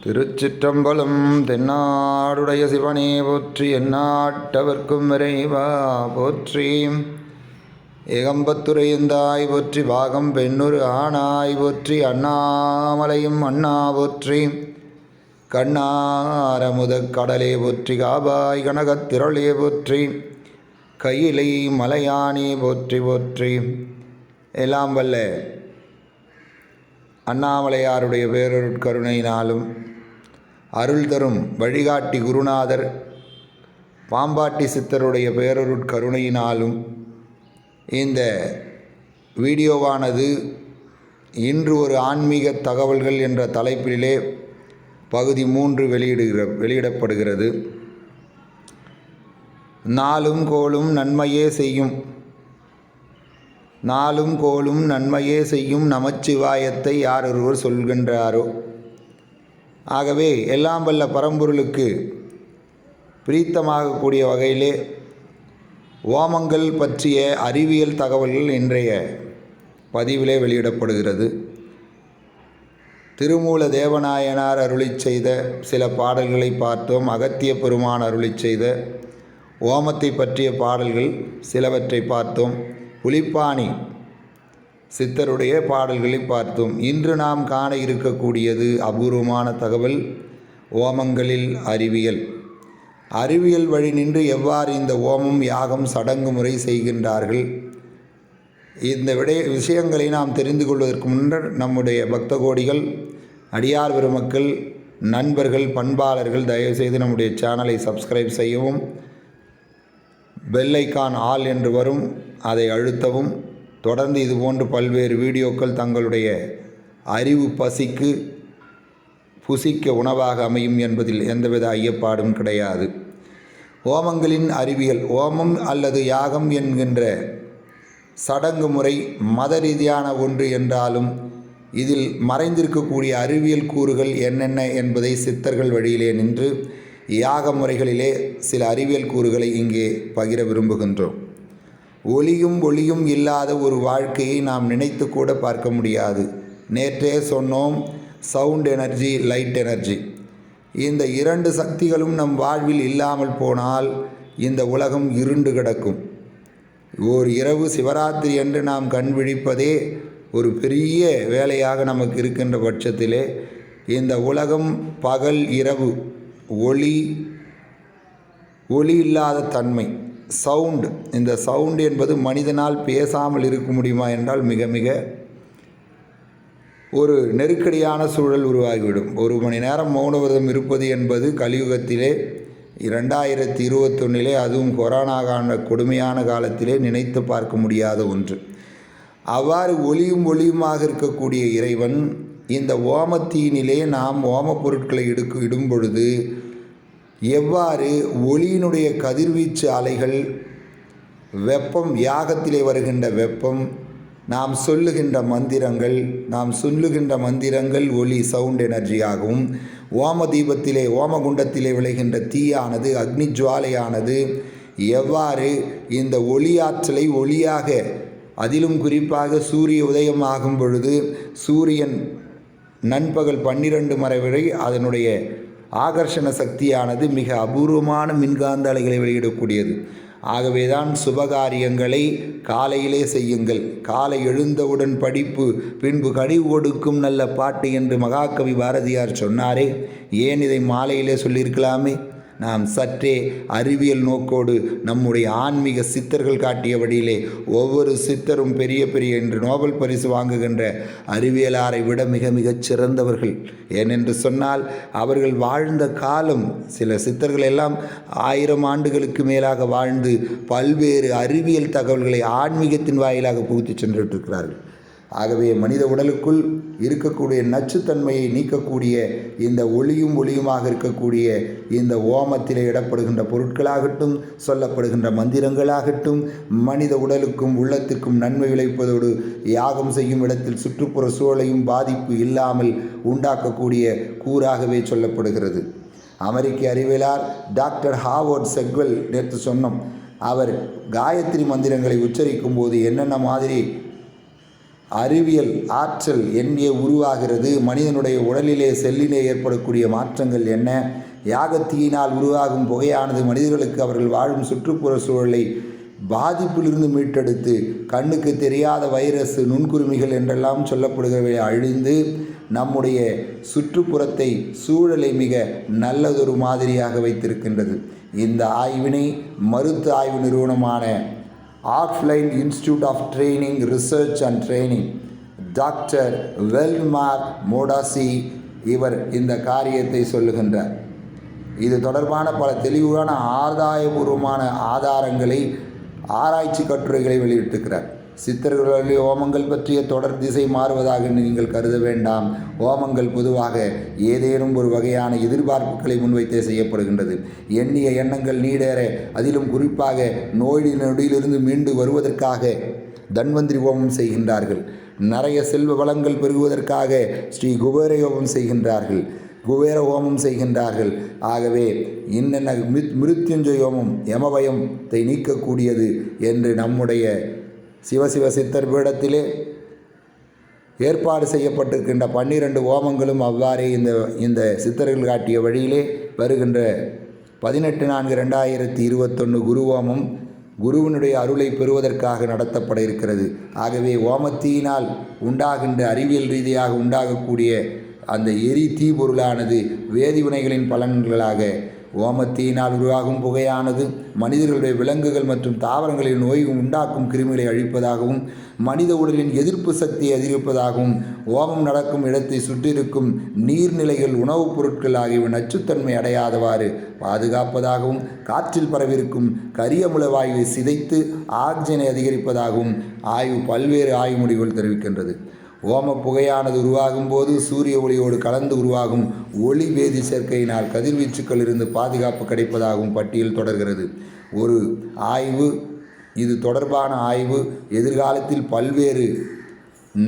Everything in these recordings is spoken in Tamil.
திருச்சிற்றம்பலம். தென்னாடுடைய சிவனே போற்றி, எந்நாட்டவர்க்கும் இறைவா போற்றி. ஏகம்பத்துரையந்தாய் போற்றி, பாகம் பெண்ணுரு ஆனாய் போற்றி. அண்ணாமலையும் அண்ணா போற்றி, கண்ணாரமுதக் கடலே போற்றி. காபாய் கனகத்திரளே போற்றி, கையிலை மலையானே போற்றி போற்றி. எல்லாம் வல்ல அண்ணாமலையாருடைய பேரருட்கருணையினாலும் அருள் தரும் வழிகாட்டி குருநாதர் பாம்பாட்டி சித்தருடைய பேரருட்கருணையினாலும் இந்த வீடியோவானது இன்று ஒரு ஆன்மீக தகவல்கள் என்ற தலைப்பிலே பகுதி 3 வெளியிடப்படுகிறது. நாளும் கோளும் நன்மையே செய்யும், நாளும் கோளும் நன்மையே செய்யும் நமச்சிவாயத்தை யார் ஒருவர் சொல்கின்றாரோ. ஆகவே எல்லாம் வல்ல பரம்பொருளுக்கு பிரீத்தமாகக்கூடிய வகையிலே ஓமங்கள் பற்றிய அறிவியல் தகவல்கள் இன்றைய பதிவிலே வெளியிடப்படுகிறது. திருமூல தேவநாயனார் அருளிச் செய்த சில பாடல்களை பார்த்தோம். அகத்திய பெருமான் அருளிச் செய்த ஓமத்தை பற்றிய பாடல்கள் சிலவற்றை பார்த்தோம். புலிப்பாணி சித்தருடைய பாடல்களை பார்த்தோம். இன்று நாம் காண இருக்கக்கூடியது அபூர்வமான தகவல், ஓமங்களில் அறிவியல். அறிவியல் வழி நின்று எவ்வாறு இந்த ஓமம் யாகம் சடங்கு முறை செய்கின்றார்கள், இந்த விஷயங்களை நாம் தெரிந்து கொள்வதற்கு முன்னர் நம்முடைய பக்த கோடிகள், அடியார் பெருமக்கள், நண்பர்கள், பண்பாளர்கள் தயவுசெய்து நம்முடைய சேனலை சப்ஸ்கிரைப் செய்யவும், பெல் ஐக்கான் ஆல் என்று வரும் அதை அழுத்தவும். தொடர்ந்து இதுபோன்று பல்வேறு வீடியோக்கள் தங்களுடைய அறிவு பசிக்கு புசிக்க உணவாக அமையும் என்பதில் எந்தவித ஐயப்பாடும் கிடையாது. ஓமங்களின் அறிவியல். ஓமம் அல்லது யாகம் என்கின்ற சடங்கு முறை மத ரீதியான ஒன்று என்றாலும் இதில் மறைந்திருக்கக்கூடிய அறிவியல் கூறுகள் என்னென்ன என்பதை சித்தர்கள் வழியிலே நின்று யாக முறைகளிலே சில அறிவியல் கூறுகளை இங்கே பகிர விரும்புகின்றோம். ஒளியும் இல்லாத ஒரு வாழ்க்கையை நாம் நினைத்து கூட பார்க்க முடியாது. நேற்றே சொன்னோம், சவுண்ட் எனர்ஜி, லைட் எனர்ஜி. இந்த 2 சக்திகளும் நம் வாழ்வில் இல்லாமல் போனால் இந்த உலகம் இருண்டு கிடக்கும். ஓர் இரவு சிவராத்திரி என்று நாம் கண் விழிப்பதே ஒரு பெரிய வேலையாக நமக்கு இருக்கின்ற பட்சத்திலே இந்த உலகம் பகல் இரவு ஒளி இல்லாத தன்மை, சவுண்டு. இந்த சவுண்டு என்பது மனிதனால் பேசாமல் இருக்க முடியுமா என்றால் மிக மிக ஒரு நெருக்கடியான சூழல் உருவாகிவிடும். 1 மணி நேரம் மௌனவிரதம் இருப்பது என்பது கலியுகத்திலே 2021 அதுவும் கொரோனா கொடுமையான காலத்திலே நினைத்து பார்க்க முடியாத ஒன்று. அவ்வாறு ஒளியுமாக இருக்கக்கூடிய இறைவன் இந்த ஓமத்தீனிலே நாம் ஓமப் பொருட்களை இடும் பொழுது எவ்வாறு ஒளியினுடைய கதிர்வீச்சு அலைகள், வெப்பம், யாகத்திலே வருகின்ற வெப்பம், நாம் சொல்லுகின்ற மந்திரங்கள் ஒளி சவுண்ட் எனர்ஜியாகவும், ஓம தீபத்திலே ஓமகுண்டத்திலே விளைகின்ற தீயானது, அக்னி ஜுவாலையானது எவ்வாறு இந்த ஒளியாற்றலை ஒளியாக, அதிலும் குறிப்பாக சூரிய உதயமாகும் பொழுது சூரியன் நண்பகல் 12 வரை அதனுடைய ஆகர்ஷண சக்தியானது மிக அபூர்வமான மின்காந்த அலைகளை வெளியிடக்கூடியது. ஆகவேதான் சுபகாரியங்களை காலையிலே செய்யுங்கள், காலை எழுந்தவுடன் படிப்பு, பின்பு கழிவு கொடுக்கும் நல்ல பாட்டு என்று மகாகவி பாரதியார் சொன்னாரே, ஏன் இதை மாலையிலே சொல்லியிருக்கலாமே? நாம் சற்றே அறிவியல் நோக்கோடு நம்முடைய ஆன்மீக சித்தர்கள் காட்டிய வழியிலே, ஒவ்வொரு சித்தரும் பெரிய என்று நோபல் பரிசு வாங்குகின்ற அறிவியலாரை விட மிகச் சிறந்தவர்கள். ஏனென்று சொன்னால் அவர்கள் வாழ்ந்த காலம், சில சித்தர்கள் எல்லாம் 1000 ஆண்டுகளுக்கு மேலாக வாழ்ந்து பல்வேறு அறிவியல் தகவல்களை ஆன்மீகத்தின் வாயிலாக புகுத்தி சென்றிருக்கிறார்கள். ஆகவே மனித உடலுக்குள் இருக்கக்கூடிய நச்சுத்தன்மையை நீக்கக்கூடிய இந்த ஒளியுமாக இருக்கக்கூடிய இந்த ஓமத்திலே இடப்படுகின்ற பொருட்களாகட்டும், சொல்லப்படுகின்ற மந்திரங்களாகட்டும், மனித உடலுக்கும் உள்ளத்திற்கும் நன்மை விளைப்பதோடு யாகம் செய்யும் இடத்தில் சுற்றுப்புற சூழலையும் பாதிப்பு இல்லாமல் உண்டாக்கக்கூடிய கூறாகவே சொல்லப்படுகிறது. அமெரிக்க அறிவியலார் டாக்டர் ஹாவர்ட் செக்வெல் நேற்று சொன்னோம், அவர் காயத்ரி மந்திரங்களை உச்சரிக்கும் போது என்னென்ன மாதிரி அறிவியல் ஆற்றல் எங்கே உருவாகிறது, மனிதனுடைய உடலிலே செல்லிலே ஏற்படக்கூடிய மாற்றங்கள் என்ன, யாகத்தீயினால் உருவாகும் புகையானது மனிதர்களுக்கு அவர்கள் வாழும் சுற்றுப்புற சூழலை பாதிப்பிலிருந்து மீட்டெடுத்து கண்ணுக்கு தெரியாத வைரஸ், நுண்குருமிகள் என்றெல்லாம் சொல்லப்படுகிறவை அழிந்து நம்முடைய சுற்றுப்புறத்தை, சூழலை மிக நல்லதொரு மாதிரியாக வைத்திருக்கின்றது. இந்த ஆய்வினை மருத்துவ ஆய்வு நிறுவனமான offline institute of training research and training doctor வெல்மார் மோடாசி இவர் இந்த காரியத்தை சொல்லுகின்றார். இது தொடர்பான பல தெளிவான ஆதாயபூர்வமான ஆதாரங்களை, ஆராய்ச்சி கட்டுரைகளை வெளியிட்டிருக்கிறார். சித்தர்களுடைய ஓமங்கள் பற்றிய தொடர் திசை மாறுவதாக நீங்கள் கருத வேண்டாம். ஓமங்கள் பொதுவாக ஏதேனும் ஒரு வகையான எதிர்பார்ப்புகளை முன்வைத்தே செய்யப்படுகின்றது. எண்ணிய எண்ணங்கள் நீடேற, அதிலும் குறிப்பாக நோய் நொடியிலிருந்து மீண்டு வருவதற்காக தன்வந்திரி ஓமம் செய்கின்றார்கள். நிறைய செல்வ வளங்கள் பெருகுவதற்காக ஸ்ரீ குபேர யோகம் செய்கின்றார்கள், குபேர ஹோமம் செய்கின்றார்கள். ஆகவே இன்னென்ன மிருத்யுஞ்சய ஹோமம் யமபயத்தை நீக்கக்கூடியது என்று நம்முடைய சிவசிவ சித்தர் பீடத்திலே ஏற்பாடு செய்யப்பட்டிருக்கின்ற 12 ஓமங்களும் அவ்வாறே இந்த சித்தர்கள் காட்டிய வழியிலே வருகின்ற 18/4/2021 குரு ஓமம் குருவினுடைய அருளை பெறுவதற்காக நடத்தப்பட இருக்கிறது. ஆகவே ஓமத்தீயினால் உண்டாகின்ற அறிவியல் ரீதியாக உண்டாகக்கூடிய அந்த எரி தீப்பொருளானது வேதிவினைகளின் பலன்களாக ஓமத்தீயினால் உருவாகும் புகையானது மனிதர்களுடைய விலங்குகள் மற்றும் தாவரங்களின் நோய் உண்டாக்கும் கிருமிகளை அழிப்பதாகவும் மனித உடலின் எதிர்ப்பு சக்தியை அதிகரிப்பதாகவும் ஓமம் நடக்கும் இடத்தை சுற்றியிருக்கும் நீர்நிலைகள், உணவுப் பொருட்கள் ஆகியவை நச்சுத்தன்மை அடையாதவாறு பாதுகாப்பதாகவும் காற்றில் பரவிருக்கும் கரியமுல வாயுவை சிதைத்து ஆக்சிஜனை அதிகரிப்பதாகவும் பல்வேறு ஆய்வு முடிவுகள் தெரிவிக்கின்றது. ஓம புகையானது உருவாகும் போது சூரிய ஒளியோடு கலந்து உருவாகும் ஒளி வேதி சேர்க்கையினால் கதிர்வீச்சுக்கள் இருந்து பாதுகாப்பு கிடைப்பதாகவும் பட்டியல் தொடர்கிறது. ஒரு ஆய்வு, இது தொடர்பான ஆய்வு எதிர்காலத்தில் பல்வேறு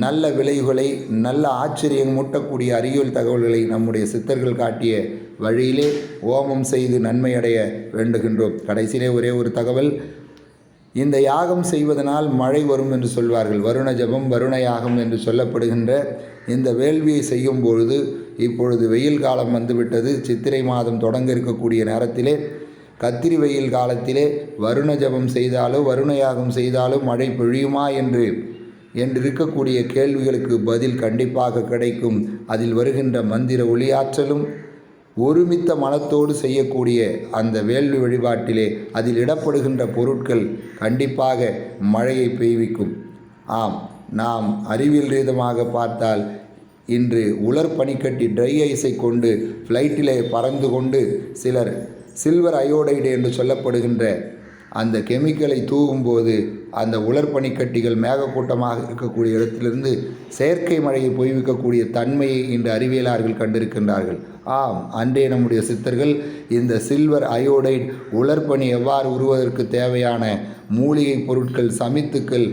நல்ல விளைவுகளை, நல்ல ஆச்சரியம் மூட்டக்கூடிய அறிவியல் தகவல்களை நம்முடைய சித்தர்கள் காட்டிய வழியிலே ஓமம் செய்து நன்மை அடைய வேண்டுகின்றோம். கடைசியிலே ஒரே ஒரு தகவல், இந்த யாகம் செய்வதனால் மழை வரும் என்று சொல்வார்கள். வருண ஜபம், வருண யாகம் என்று சொல்லப்படுகின்ற இந்த வேள்வியை செய்யும் பொழுது, இப்பொழுது வெயில் காலம் வந்துவிட்டது. சித்திரை மாதம் தொடங்க இருக்கக்கூடிய நேரத்திலே, கத்திரி வெயில் காலத்திலே வருண ஜபம் செய்தாலோ வருண யாகம் செய்தாலோ மழை பொழியுமா என்று இருக்கக்கூடிய கேள்விகளுக்கு பதில் கண்டிப்பாக கிடைக்கும். அதில் வருகின்ற மந்திர ஒளியாற்றலும் ஒருமித்த மனத்தோடு செய்யக்கூடிய அந்த வேள்வி வழிபாட்டிலே அதில் இடப்படுகின்ற பொருட்கள் கண்டிப்பாக மழையை பெய்விக்கும். ஆம், நாம் அறிவியல் ரீதமாக பார்த்தால் இன்று உலர் பனிக்கட்டி ட்ரை ஐஸை கொண்டு ஃப்ளைட்டிலே பறந்து கொண்டு சிலர் சில்வர் அயோடைடு என்று சொல்லப்படுகின்ற அந்த கெமிக்கலை தூவும்போது அந்த உலர் பனிக்கட்டிகள் மேகக்கூட்டமாக இருக்கக்கூடிய இடத்திலிருந்து செயற்கை மழையை பொய்விக்கக்கூடிய தன்மையை இன்று அறிவியலாளர்கள் கண்டிருக்கின்றார்கள். ஆம், அன்றே நம்முடைய சித்தர்கள் இந்த சில்வர் அயோடைடு உலர்பனி எவ்வாறு உருவதற்கு தேவையான மூலிகை பொருட்கள், சமித்துக்கள்,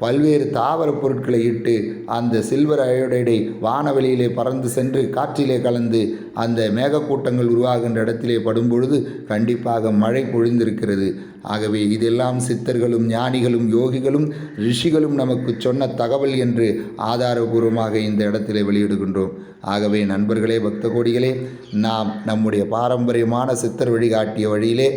பல்வேறு தாவர பொருட்களை இட்டு அந்த சில்வர் அயோடைடை வானவெளியிலே பறந்து சென்று காற்றிலே கலந்து அந்த மேகக்கூட்டங்கள் உருவாகின்ற இடத்திலே படும்பொழுது கண்டிப்பாக மழை பொழிந்திருக்கிறது. ஆகவே இதெல்லாம் சித்தர்களும் ஞானிகளும் யோகிகளும் ரிஷிகளும் நமக்கு சொன்ன தகவல் என்று ஆதாரபூர்வமாக இந்த இடத்திலே வெளியிடுகின்றோம். ஆகவே நண்பர்களே, பக்த கோடிகளே, நாம் நம்முடைய பாரம்பரியமான சித்தர் வழிகாட்டிய வழியிலே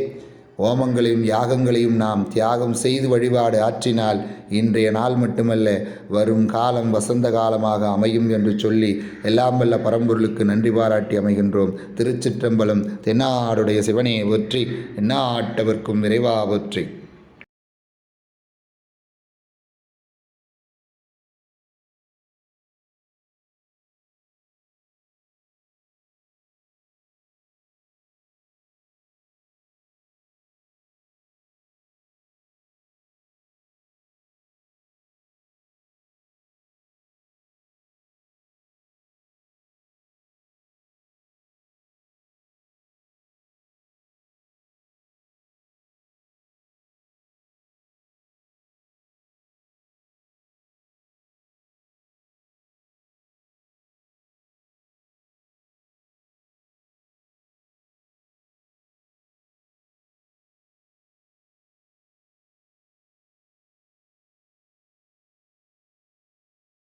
ஓமங்களையும் யாகங்களையும் நாம் தியாகம் செய்து வழிபாடு ஆற்றினால் இன்றைய நாள் மட்டுமல்ல, வரும் காலம் வசந்த காலமாக அமையும் என்று சொல்லி எல்லாம் வல்ல பரம்பொருளுக்கு நன்றி பாராட்டி அமைகின்றோம். திருச்சிற்றம்பலம். தென்னாடுடைய சிவனே போற்றி, எந்நாட்டவர்க்கும் இறைவா போற்றி.